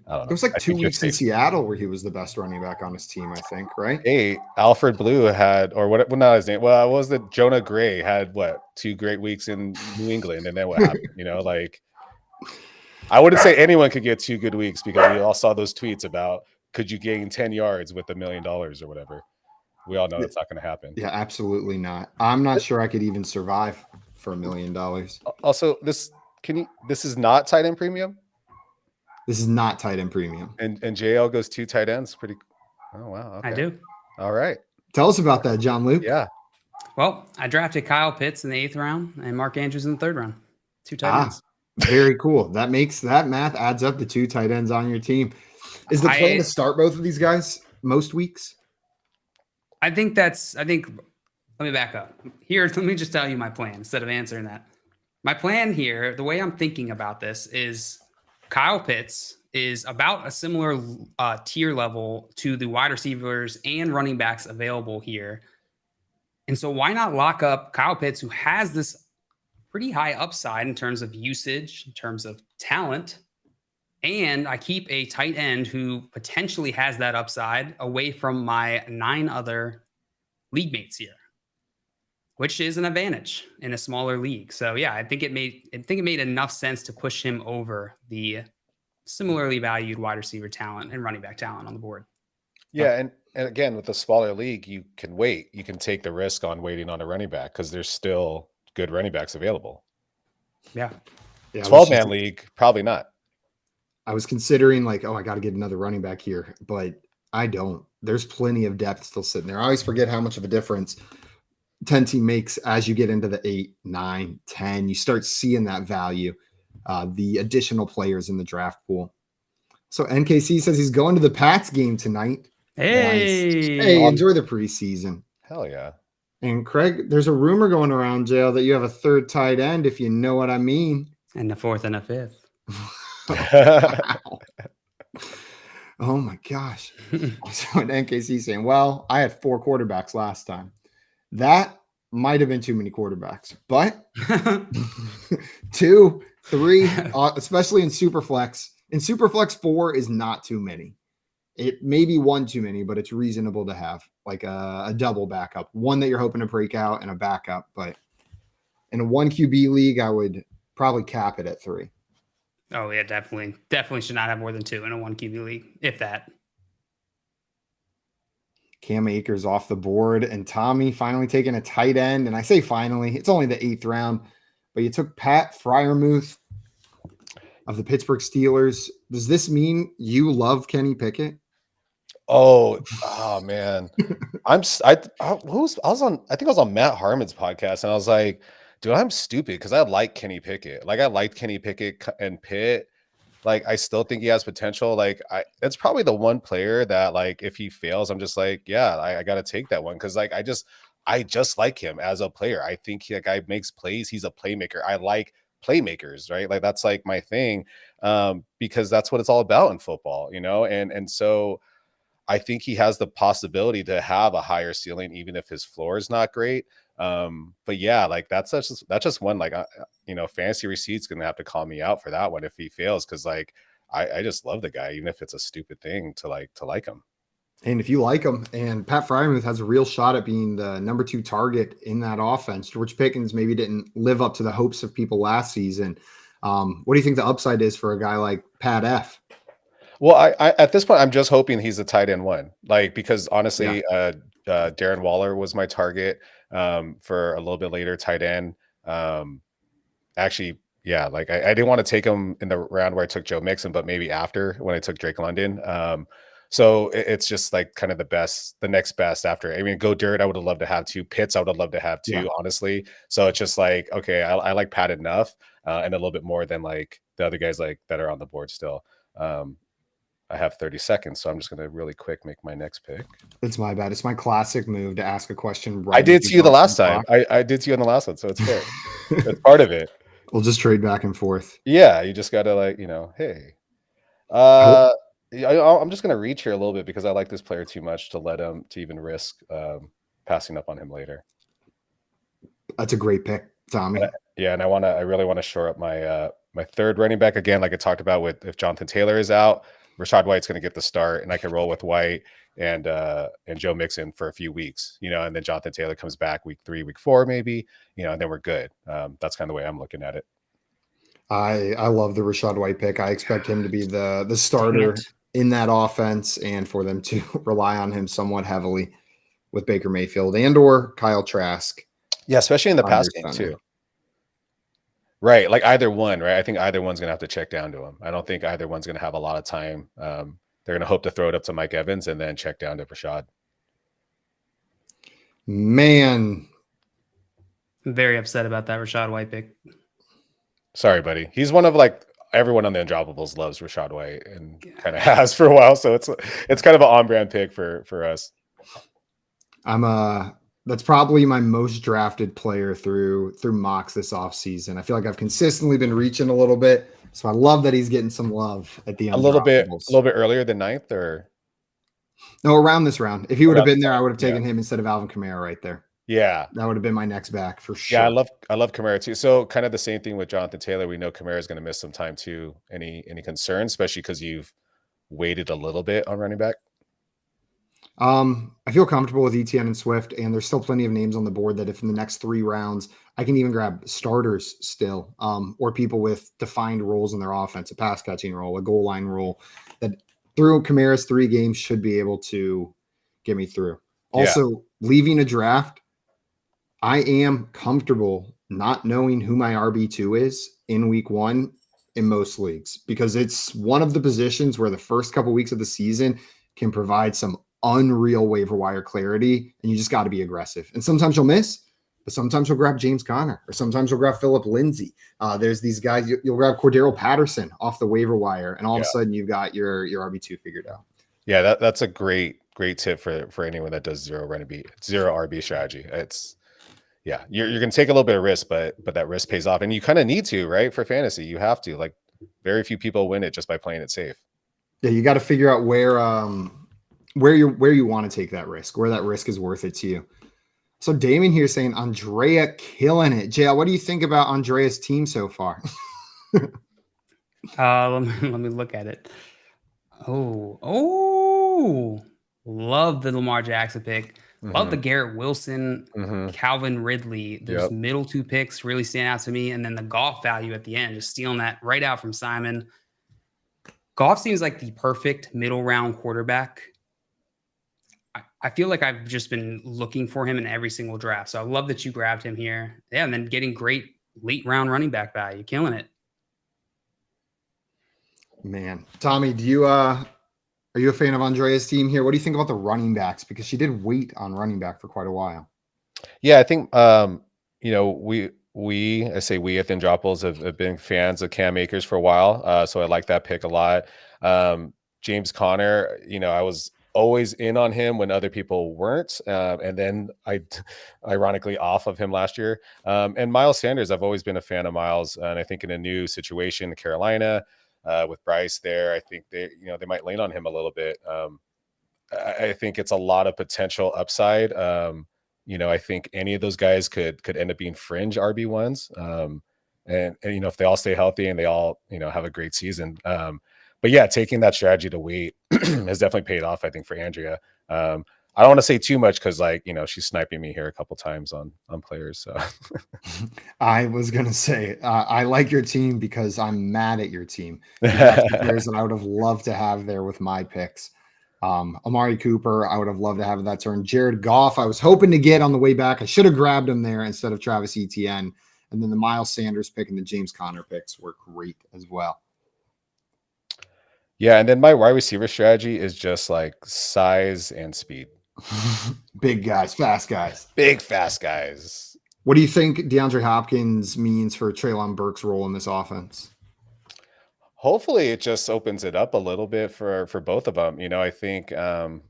I don't know. It was like 2 weeks in Seattle where he was the best running back on his team, I think, right? Hey, Alfred Blue had, or what? Well, not his name. Well, what was it? Jonah Gray had 2 great weeks in New England, and then what happened? You know, like I wouldn't say anyone could get 2 good weeks because we all saw those tweets about could you gain 10 yards with $1 million or whatever. We all know that's not going to happen. Yeah, absolutely not. I'm not sure I could even survive for $1 million. Also, this is not tight end premium. This is not tight end premium. And JL goes 2 tight ends. Pretty. Oh wow. Okay. I do. All right. Tell us about that, John Luke. Yeah. Well, I drafted Kyle Pitts in the 8th round and Mark Andrews in the 3rd round. 2 tight ends. Very cool. That math adds up to 2 tight ends on your team. Is the plan to start both of these guys most weeks? I think let me back up. Here, let me just tell you my plan instead of answering that. My plan here, the way I'm thinking about this is Kyle Pitts is about a similar tier level to the wide receivers and running backs available here. And so why not lock up Kyle Pitts, who has this pretty high upside in terms of usage, in terms of talent, and I keep a tight end who potentially has that upside away from my 9 other league mates here, which is an advantage in a smaller league. So yeah, I think it made enough sense to push him over the similarly valued wide receiver talent and running back talent on the board. Yeah, and again, with the smaller league, you can wait. You can take the risk on waiting on a running back because there's still good running backs available. Yeah. 12-man league, probably not. I was considering I got to get another running back here, but I don't. There's plenty of depth still sitting there. I always forget how much of a difference 10 team makes as you get into the 8, 9, 10. You start seeing that value, the additional players in the draft pool. So NKC says he's going to the Pats game tonight. Hey, nice. Hey, enjoy the preseason. Hell yeah. And Craig, there's a rumor going around, Jail, that you have a 3rd tight end, if you know what I mean. And a 4th and a 5th. Oh my gosh. So an NKC saying, well, I had 4 quarterbacks last time. That might have been too many quarterbacks, but 2, 3, especially in Superflex. In Superflex, 4 is not too many. It may be 1 too many, but it's reasonable to have like a double backup, one that you're hoping to break out and a backup. But in a 1 QB league, I would probably cap it at 3. Oh yeah, definitely. Definitely should not have more than 2 in a 1 QB league, if that. Cam Akers off the board, and Tommy finally taking a tight end. And I say finally, it's only the 8th round, but you took Pat Freiermuth of the Pittsburgh Steelers. Does this mean you love Kenny Pickett? Oh man. I think I was on Matt Harmon's podcast, and I was like, dude, I'm stupid because I like Kenny Pickett. Like I liked Kenny Pickett and Pitt. Like I still think he has potential. Like it's probably the one player that like if he fails, I'm just like, yeah, I got to take that one because like I just like him as a player. I think that guy makes plays. He's a playmaker. I like playmakers, right? Like that's like my thing, because that's what it's all about in football, and so. I think he has the possibility to have a higher ceiling, even if his floor is not great. But yeah, like that's just one, like, Fantasy Receipts going to have to call me out for that one if he fails. Cause like, I just love the guy, even if it's a stupid thing to like him. And if you like him, and Pat Freiermuth has a real shot at being the number 2 target in that offense. George Pickens maybe didn't live up to the hopes of people last season. What do you think the upside is for a guy like Pat F? Well, I at this point, I'm just hoping he's a tight end 1, like, because honestly, Darren Waller was my target, for a little bit later tight end. Actually, yeah, like I didn't want to take him in the round where I took Joe Mixon, but maybe after when I took Drake London. So it's just like kind of the next best after. I mean, Go Dirt, I would have loved to have 2. Pitts, I would have loved to have 2, honestly. So it's just like, okay, I like Pat enough, and a little bit more than like the other guys like that are on the board still. I have 30 seconds, so I'm just going to really quick make my next pick. It's my bad. It's my classic move to ask a question. I did to you the last time. I did to you on the last one, so it's fair. It's part of it. We'll just trade back and forth. Yeah, you just got to like, hey. I'm just going to reach here a little bit because I like this player too much to let him to even risk passing up on him later. That's a great pick, Tommy. And I really want to shore up my my 3rd running back again, like I talked about with if Jonathan Taylor is out. Rashad White's going to get the start, and I can roll with White and Joe Mixon for a few weeks, and then Jonathan Taylor comes back week 3, week 4, maybe, and then we're good. That's kind of the way I'm looking at it. I love the Rashad White pick. I expect him to be the starter in that offense, and for them to rely on him somewhat heavily with Baker Mayfield and or Kyle Trask. Yeah, especially in the pass game too. Right, like either one, right? I think either one's going to have to check down to him. I don't think either one's going to have a lot of time. They're going to hope to throw it up to Mike Evans and then check down to Rashad. Man. I'm very upset about that Rashad White pick. Sorry, buddy. He's one of like everyone on the Undroppables loves Rashad White and kind of has for a while. So it's kind of an on-brand pick for us. That's probably my most drafted player through mocks this offseason. I feel like I've consistently been reaching a little bit. So I love that he's getting some love at the end. A little bit earlier than 9th, or no, around this round. If he would have been there, I would have taken him instead of Alvin Kamara right there. Yeah. That would have been my next back for sure. Yeah, I love Kamara too. So kind of the same thing with Jonathan Taylor. We know Kamara is going to miss some time too. Any concerns, especially because you've waited a little bit on running back? I feel comfortable with ETN and Swift, and there's still plenty of names on the board that if in the next 3 rounds, I can even grab starters still, or people with defined roles in their offense, a pass catching role, a goal line role, that through Kamara's 3 games should be able to get me through. Also, leaving a draft, I am comfortable not knowing who my RB2 is in week 1 in most leagues, because it's one of the positions where the first couple weeks of the season can provide some unreal waiver wire clarity, and you just got to be aggressive. And sometimes you'll miss, but sometimes you'll grab James Conner, or sometimes you'll grab Phillip Lindsay. There's these guys, you'll grab Cordero Patterson off the waiver wire, and all of a sudden you've got your RB2 figured out. Yeah, that's a great tip for anyone that does zero RB strategy. It's you're going to take a little bit of risk, but that risk pays off, and you kind of need to, right? For fantasy, you have to. Like, very few people win it just by playing it safe. Yeah, you got to figure out where you want to take that risk, where that risk is worth it to you. So Damon here saying Andrea killing it. JL, what do you think about Andrea's team so far? Let me look at it. Oh, love the Lamar Jackson pick. Love the Garrett Wilson, Calvin Ridley. Those middle two picks really stand out to me. And then the golf value at the end, just stealing that right out from Simon. Golf seems like the perfect middle round quarterback. I feel like I've just been looking for him in every single draft. So I love that you grabbed him here. Yeah, and then getting great late round running back value, killing it. Man, Tommy, are you a fan of Andrea's team here? What do you think about the running backs? Because she did wait on running back for quite a while. Yeah, I think I say we at the Andropolis have been fans of Cam Akers for a while. So I like that pick a lot. James Conner, I was always in on him when other people weren't. And then I ironically off of him last year. And Miles Sanders, I've always been a fan of Miles. And I think in a new situation in Carolina, with Bryce there, I think they might lean on him a little bit. I think it's a lot of potential upside. I think any of those guys could end up being fringe RB1s. And if they all stay healthy and they all, have a great season. But yeah, taking that strategy to wait has definitely paid off, I think, for Andrea. I don't want to say too much because, she's sniping me here a couple times on players. So I was gonna say I like your team because I'm mad at your team. You got some players that I would have loved to have there with my picks. Amari Cooper, I would have loved to have that turn. Jared Goff, I was hoping to get on the way back. I should have grabbed him there instead of Travis Etienne. And then the Miles Sanders pick and the James Conner picks were great as well. Yeah, and then my wide receiver strategy is just like size and speed. Big guys, fast guys. Big, fast guys. What do you think DeAndre Hopkins means for Treylon Burks' role in this offense? Hopefully it just opens it up a little bit for both of them. I think, man,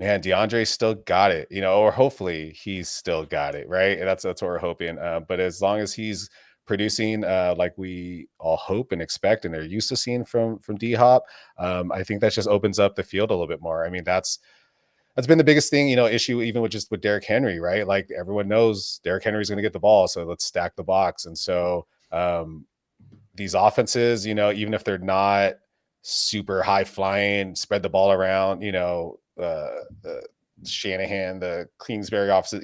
DeAndre still got it, or hopefully he's still got it, right? And that's what we're hoping. But as long as he's producing like we all hope and expect and they're used to seeing from D-Hop, I think that just opens up the field a little bit more. I mean, that's been the biggest thing, issue even with Derrick Henry, right? Like everyone knows Derrick Henry's going to get the ball, so let's stack the box. And so these offenses, even if they're not super high flying, spread the ball around, the Shanahan, the Kingsbury offices,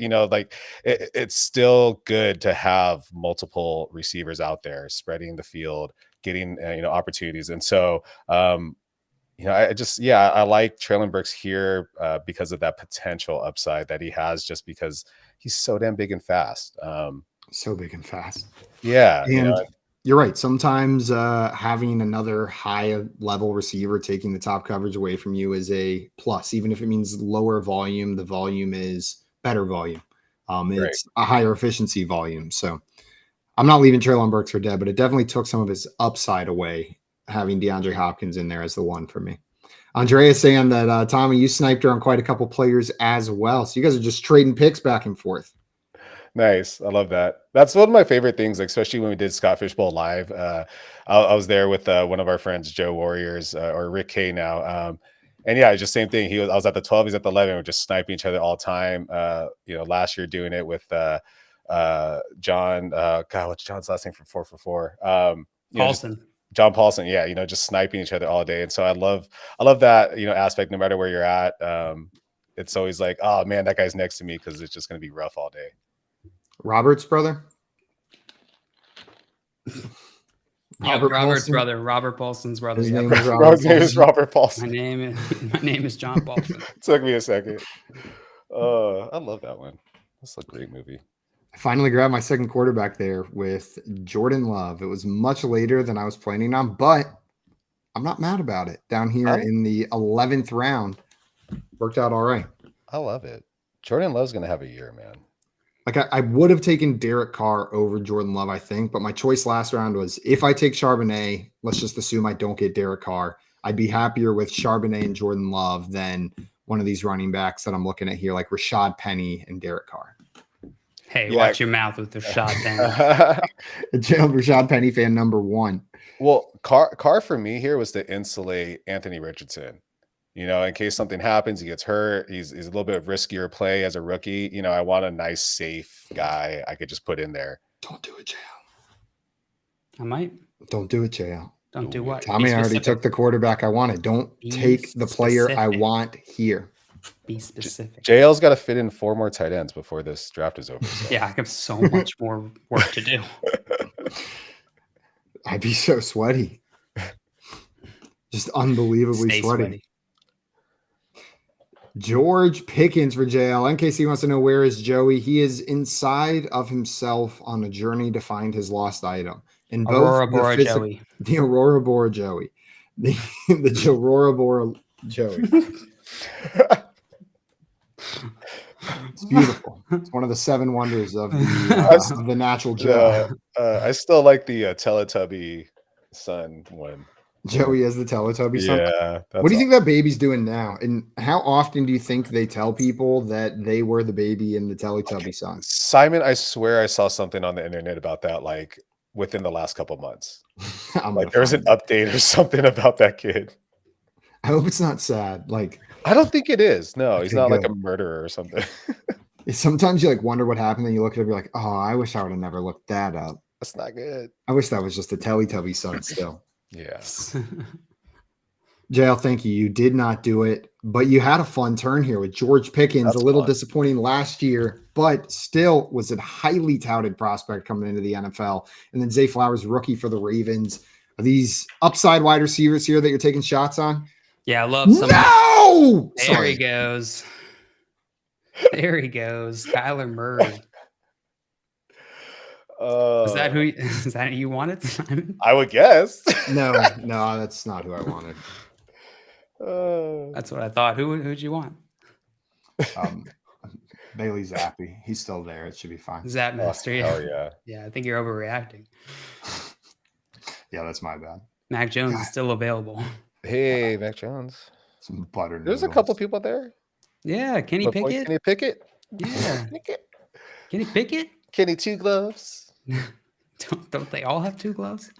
it's still good to have multiple receivers out there spreading the field, getting, opportunities. And so, I like Treylon Burks here because of that potential upside that he has, just because he's so damn big and fast. So big and fast. Yeah. And you're right. Sometimes having another high level receiver taking the top coverage away from you is a plus, even if it means lower volume. The volume is better volume. It's a higher efficiency volume. So I'm not leaving Treylon Burks for dead, but it definitely took some of his upside away having DeAndre Hopkins in there as the one for me. Andrea is saying that, Tommy, you sniped her on quite a couple players as well. So you guys are just trading picks back and forth. Nice. I love that. That's one of my favorite things, especially when we did Scott Fishbowl live. I was there with one of our friends, Joe Warriors, or Rick K now. And yeah, just same thing. I was at the 12, he's at the 11. We're just sniping each other all the time. Last year doing it with John, what's John's last name from 4 for 4? Paulson. John Paulson. Yeah. Just sniping each other all day. And so I love that, aspect, no matter where you're at. It's always like, oh man, that guy's next to me, because it's just going to be rough all day. Robert's brother? Robert's brother. Robert Paulson's brother. His name is Robert Paulson. My name is John Paulson. Took me a second. I love that one. That's a great movie. I finally grabbed my second quarterback there with Jordan Love. It was much later than I was planning on, but I'm not mad about it. Down here in the 11th round, worked out all right. I love it. Jordan Love's going to have a year, man. Like I would have taken Derek Carr over Jordan Love, I think, but my choice last round was, if I take Charbonnet, let's just assume I don't get Derek Carr. I'd be happier with Charbonnet and Jordan Love than one of these running backs that I'm looking at here, like Rashad Penny and Derek Carr. Hey, Yeah. watch your mouth with the shot Penny. Jailed Rashad Penny fan number 1. Well, Carr for me here was to insulate Anthony Richardson. You know, in case something happens, he gets hurt. He's a little bit of riskier play as a rookie. You know, I want a nice, safe guy I could just put in there. Don't do it, JL. I might. Don't do it, JL. Don't do what? Tommy already took the quarterback I wanted. Don't take the player I want here. Be specific. JL's got to fit in 4 more tight ends before this draft is over. So. Yeah, I have so much more work to do. I'd be so sweaty. Just unbelievably Stay sweaty. George Pickens for JL. In case he wants to know where is Joey, he is inside of himself on a journey to find his lost item. In both Aurora Bora Joey. The Aurora Bora Joey. The Aurora Bora Joey. It's beautiful. It's one of the 7 wonders of the natural Joey. I still like the Teletubby son one. Joey as the Teletubby son. Yeah. What do you think that baby's doing now? And how often do you think they tell people that they were the baby in the Teletubby son? Simon, I swear I saw something on the internet about that, like within the last couple months. Like there's an update or something about that kid. I hope it's not sad. Like I don't think it is. No, he's not good. like a murderer or something. Sometimes you like wonder what happened, and you look at it and you're like, oh, I wish I would have never looked that up. That's not good. I wish that was just a Teletubby son still. Yes. JL, thank you. You did not do it, but you had a fun turn here with George Pickens. That's a little fun. disappointing last year, but still was a highly touted prospect coming into the NFL. And then Zay Flowers, rookie for the Ravens. Are these upside wide receivers here that you're taking shots on? Yeah, I love some. No! There Sorry. he goes. There he goes. Kyler Murray. Is that who you wanted, Simon? I would guess. No, that's not who I wanted. That's what I thought. Who'd you want? Bailey Zappi. He's still there. It should be fine. Zap Master. Oh yeah. Yeah, I think you're overreacting. Yeah, that's my bad. Mac Jones is still available. Hey, Mac Jones. Some butter. There's a couple people there. Yeah, Kenny Pickett. Kenny Pickett. Yeah. Kenny Pickett. Kenny Two Gloves. Don't they all have 2 gloves?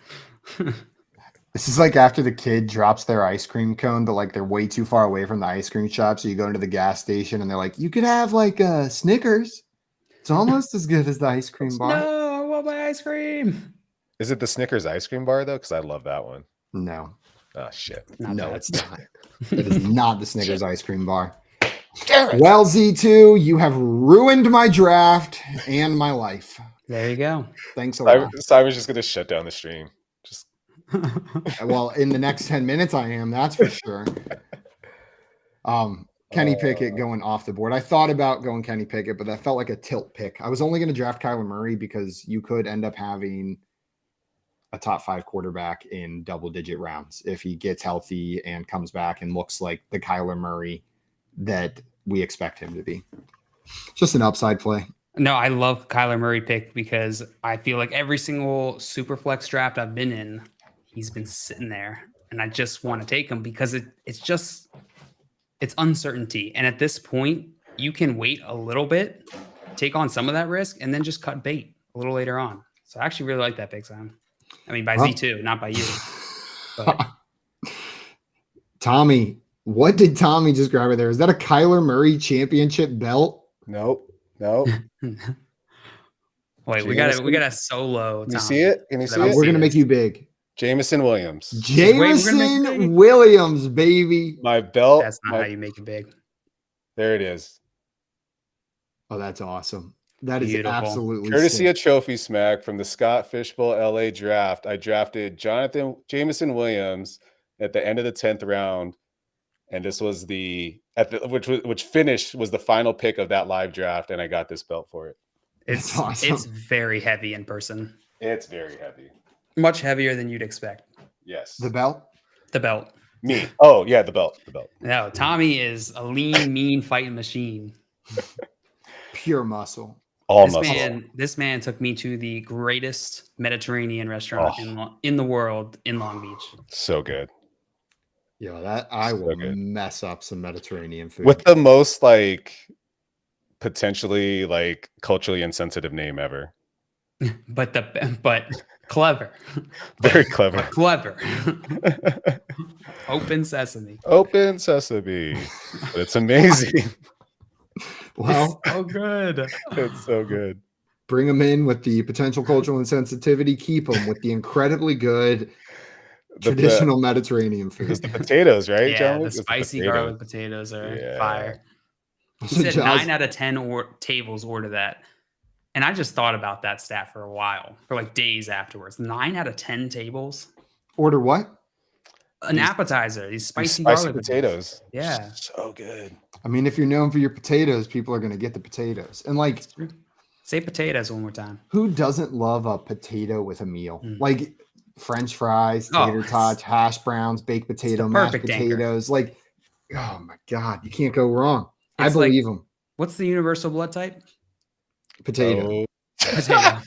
This is like after the kid drops their ice cream cone, but like they're way too far away from the ice cream shop. So you go into the gas station and they're like, you could have like a Snickers. It's almost as good as the ice cream bar. No, I want my ice cream. Is it the Snickers ice cream bar though? Because I love that one. No. Oh shit. No, it's not. It is not the Snickers ice cream bar. Well, Z2, you have ruined my draft and my life. There you go. Thanks a lot. Simon's just gonna shut down the stream. Just well, in the next 10 minutes, I am. That's for sure. Kenny Pickett going off the board. I thought about going Kenny Pickett, but that felt like a tilt pick. I was only going to draft Kyler Murray because you could end up having a top 5 quarterback in double-digit rounds if he gets healthy and comes back and looks like the Kyler Murray that we expect him to be. Just an upside play. No, I love Kyler Murray pick because I feel like every single super flex draft I've been in, he's been sitting there, and I just want to take him because it's uncertainty. And at this point, you can wait a little bit, take on some of that risk, and then just cut bait a little later on. So I actually really like that pick, Simon. I mean, by Z2, not by you. But. Tommy, what did Tommy just grab right there? Is that a Kyler Murray championship belt? Nope. Wait, we got a solo. Can you see it? We're gonna make you big. Jameson Williams. Jameson Williams, baby. My belt. That's not how you make it big. There it is. Oh, that's awesome. That is beautiful. Absolutely courtesy sick. of Trophy Smack from the Scott Fishbowl LA draft. I drafted Jameson Williams at the end of the 10th round. And this was which finished was the final pick of that live draft, and I got this belt for it. It's awesome. It's very heavy in person. It's very heavy. Much heavier than you'd expect. Yes. The belt? The belt. Me. Oh, yeah, the belt. No, Tommy is a lean, mean fighting machine. Pure muscle. This man took me to the greatest Mediterranean restaurant in the world in Long Beach. So good. Yeah, that I will mess up some Mediterranean food. With the most like potentially like culturally insensitive name ever. but clever. Very clever. But clever. Open sesame. Open sesame. But it's amazing. Well, It's so good. It's so good. Bring them in with the potential cultural insensitivity. Keep them with the incredibly good traditional Mediterranean food. It's the potatoes, right? Yeah, John? the It's spicy garlic potatoes are fire. He So said Josh, 9 out of 10 tables order that. And I just thought about that stat for a while, for like days afterwards. 9 out of 10 tables. order what? An appetizer, these spicy garlic potatoes. Yeah. So good. I mean, if you're known for your potatoes, people are going to get the potatoes. And like, say potatoes one more time. Who doesn't love a potato with a meal? Like French fries, tater tots, hash browns, baked potato, mashed potatoes. Anchor. Like, oh my God, you can't go wrong. I believe them. What's the universal blood type? Potato. Potato.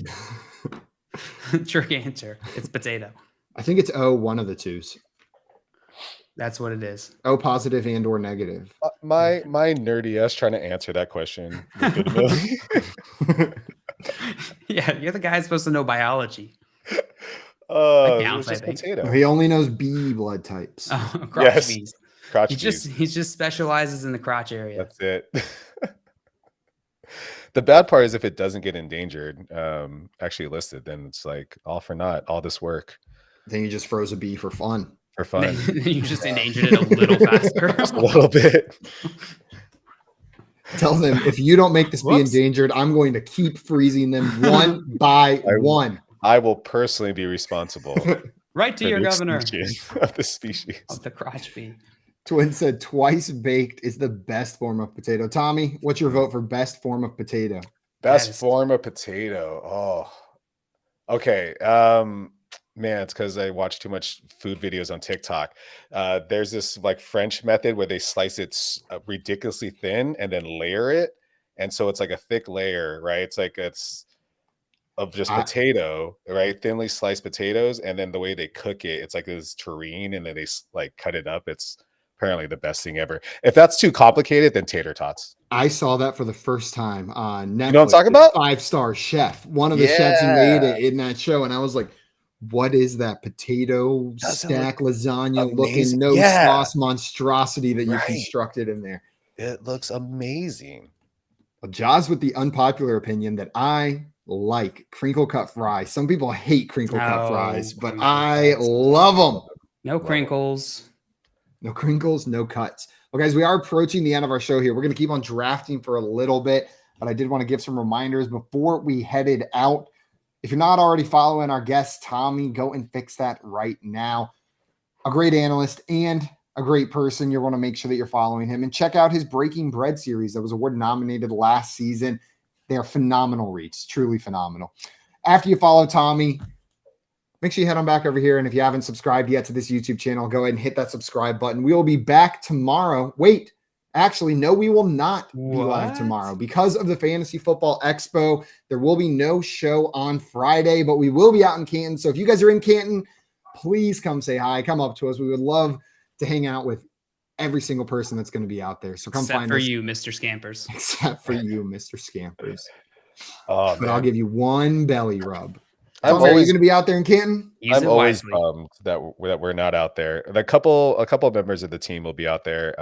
Trick answer. It's potato. I think it's O, one of the twos. That's what it is. O positive and or negative. My nerdy ass trying to answer that question. Yeah, you're the guy supposed to know biology. Counts, I think. Potato. He only knows B blood types. Oh, crotch bees. Crotch bees. He just specializes in the crotch area. That's it. The bad part is if it doesn't get endangered, actually listed, then it's like all for naught, all this work. Then you just froze a bee for fun. For fun. You just endangered it a little faster. Just a little bit. Tell them, if you don't make this bee endangered, I'm going to keep freezing them one by one. I will personally be responsible. Right to your governor. Of the species. Of the crotch bee. Twin said twice baked is the best form of potato. Tommy, what's your vote for best form of potato? Best form of potato. Oh, okay. Man, it's because I watch too much food videos on TikTok. There's this like French method where they slice it ridiculously thin and then layer it. And so it's like a thick layer, right? It's of just potato, right? Thinly sliced potatoes. And then the way they cook it, it's like this terrine and then they like cut it up. It's apparently the best thing ever. If that's too complicated, then tater tots. I saw that for the first time on Netflix. You know what I'm talking about? 5-Star Chef. One of the chefs made it in that show. And I was like, what is that potato stack lasagna looking sauce monstrosity that you constructed in there? It looks amazing. Well, Jaws with the unpopular opinion that I like crinkle cut fries. Some people hate crinkle cut fries, but I love them. No crinkles. No crinkles, no cuts. Well, guys, we are approaching the end of our show here. We're going to keep on drafting for a little bit, but I did want to give some reminders before we headed out. If you're not already following our guest, Tommy, go and fix that right now. A great analyst and a great person. You want to make sure that you're following him and check out his Breaking Bread series that was award nominated last season. They are phenomenal reads, truly phenomenal. After you follow Tommy, make sure you head on back over here. And if you haven't subscribed yet to this YouTube channel, go ahead and hit that subscribe button. We will be back tomorrow. Wait. Actually, no, we will not be live tomorrow because of the Fantasy Football Expo. There will be no show on Friday, but we will be out in Canton. So if you guys are in Canton, please come say hi. Come up to us. We would love to hang out with every single person that's going to be out there. So come find us. Except for you, Mr. Scampers. Except for you, Mr. Scampers. But I'll give you one belly rub. Are you going to be out there in Canton? I'm always bummed that we're not out there. A couple of members of the team will be out there,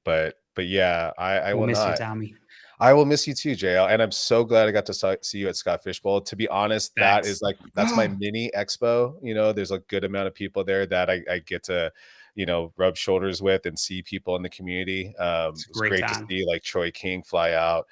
but yeah, I will miss you, Tommy. I will miss you too, JL. And I'm so glad I got to see you at Scott Fishbowl. To be honest, that's my mini expo. You know, there's a good amount of people there that I get to, rub shoulders with and see people in the community. It's great to see like Troy King fly out.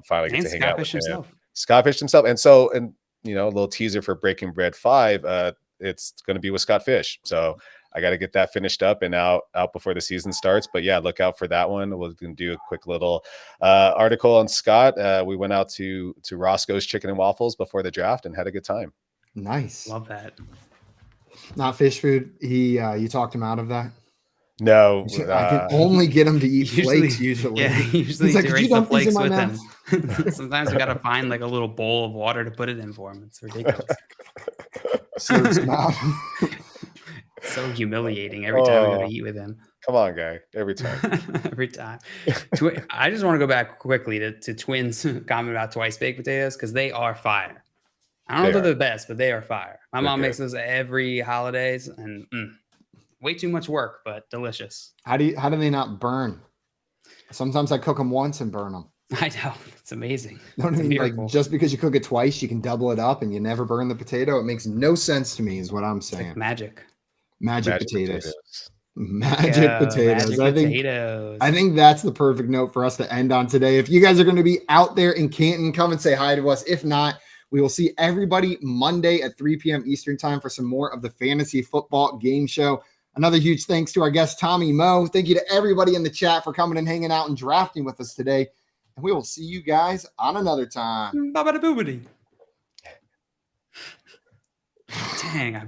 Finally get to hang out with him. Scott Fish himself. And a little teaser for Breaking Bread 5. It's going to be with Scott Fish. So I got to get that finished up and out before the season starts. But yeah, look out for that one. We're going to do a quick little article on Scott. We went out to Roscoe's Chicken and Waffles before the draft and had a good time. Nice. Love that. Not fish food. You talked him out of that? No. I can only get him to eat flakes usually. Yeah, usually to raise the flakes with him. Sometimes we got to find like a little bowl of water to put it in for him. It's ridiculous. So it's not. So humiliating every time we go to eat with him. Come on, guy. Every time. Every time. I just want to go back quickly to Twins' comment about twice baked potatoes because they are fire. I don't know if they're the best, but they are fire. My mom makes those every holidays, and way too much work, but delicious. How do they not burn? Sometimes I cook them once and burn them. I know, it's amazing. No, I mean, like just because you cook it twice, you can double it up and you never burn the potato. It makes no sense to me, is what I'm saying. Like magic. Magic potatoes. Magic potatoes. Magic I think that's the perfect note for us to end on today. If you guys are going to be out there in Canton, come and say hi to us. If not, we will see everybody Monday at 3 p.m. Eastern time for some more of the fantasy football game show. Another huge thanks to our guest, Tommy Moe. Thank you to everybody in the chat for coming and hanging out and drafting with us today. And we will see you guys on another time. Ba-ba-da-boobity. Dang, I